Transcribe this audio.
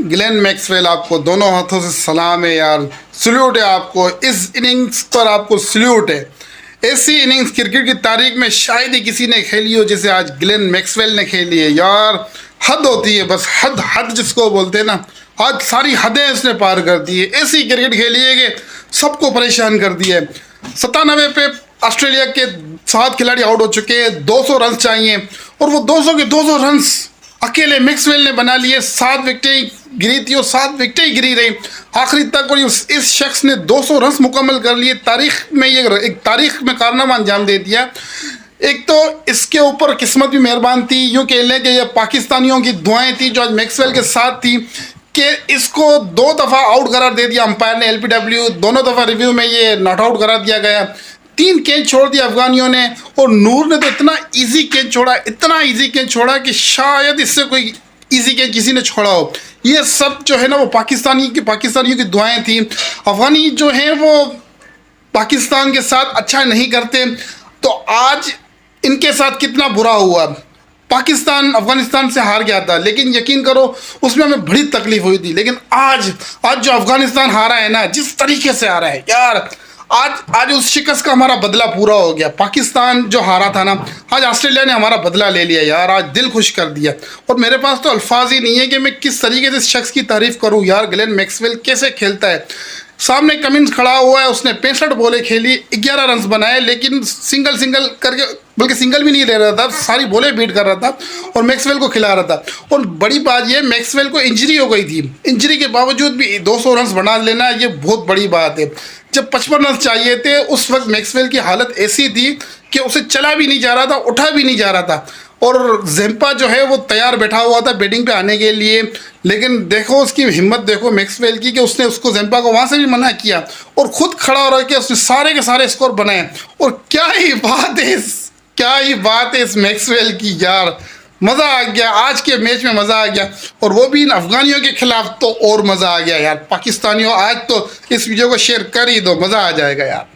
Glenn Maxwell, आपको दोनों हाथों से सलाम है यार, सल्यूट है आपको, इस इनिंग्स पर आपको सल्यूट है। ऐसी इनिंग्स क्रिकेट की तारीख में शायद ही किसी ने खेली हो जैसे आज ग्लेन मैक्सवेल ने खेली है यार। हद होती है बस, हद हद जिसको बोलते हैं ना, आज सारी हदें उसने पार कर दी है। ऐसी क्रिकेट खेली है कि सबको परेशान कर दिया है। 97 पे ऑस्ट्रेलिया के 7 खिलाड़ी आउट हो चुके हैं, 200 रन चाहिए और वो 200 के 200 रन अकेले मैक्सवेल ने बना लिए। 7 विकेटें गिरी थी और 7 विकेटें गिरी रही आखिरी तक, और इस शख्स ने 200 रन मुकम्मल कर लिए। तारीख में ये एक तारीख में कारनामा अंजाम दे दिया। एक तो इसके ऊपर किस्मत भी मेहरबान थी, यूँ कह लें कि ये पाकिस्तानियों की दुआएं थी जो आज मैक्सवेल के साथ थी कि इसको 2 दफ़ा आउट करार दे दिया अंपायर ने, LPW, दोनों दफ़ा रिव्यू में ये नॉट आउट करार दिया गया। 3 कैच छोड़ दिया अफगानियों ने, और नूर ने तो इतना इजी कैच छोड़ा, इतना इजी कैच छोड़ा कि शायद इससे कोई इजी कैच किसी ने छोड़ा हो। ये सब जो है ना वो पाकिस्तानियों की दुआएं थी। अफगानी जो हैं वो पाकिस्तान के साथ अच्छा नहीं करते, तो आज इनके साथ कितना बुरा हुआ। पाकिस्तान अफगानिस्तान से हार गया था, लेकिन यकीन करो उसमें हमें बड़ी तकलीफ हुई थी। लेकिन आज जो अफगानिस्तान हारा है ना, जिस तरीके से हारा है यार, आज उस शिकस्त का हमारा बदला पूरा हो गया। पाकिस्तान जो हारा था ना, आज ऑस्ट्रेलिया ने हमारा बदला ले लिया यार, आज दिल खुश कर दिया। और मेरे पास तो अल्फाज ही नहीं है कि मैं किस तरीके से इस शख्स की तारीफ करूं यार। ग्लेन मैक्सवेल कैसे खेलता है। सामने कमिंस खड़ा हुआ है, उसने 65 बॉलें खेली, 11 रन बनाए, लेकिन सिंगल करके, बल्कि सिंगल भी नहीं ले रहा था, सारी बॉलें बीट कर रहा था और मैक्सवेल को खिला रहा था। और बड़ी बात यह, मैक्सवेल को इंजरी हो गई थी, इंजरी के बावजूद भी 200 रन बना लेना ये बहुत बड़ी बात है। जब 55 रन चाहिए थे उस वक्त मैक्सवेल की हालत ऐसी थी कि उसे चला भी नहीं जा रहा था, उठा भी नहीं जा रहा था, और ज़ेम्पा जो है वो तैयार बैठा हुआ था बैटिंग पे आने के लिए। लेकिन देखो उसकी हिम्मत देखो मैक्सवेल की, कि उसने उसको ज़ेम्पा को वहाँ से भी मना किया और ख़ुद खड़ा रह के उसने सारे के सारे स्कोर बनाए। और क्या ही बात है इस मैक्सवेल की यार, मज़ा आ गया आज के मैच में, मज़ा आ गया। और वो भी इन अफगानियों के खिलाफ तो और मज़ा आ गया यार। पाकिस्तानियों आज तो इस वीडियो को शेयर कर ही दो, मज़ा आ जाएगा यार।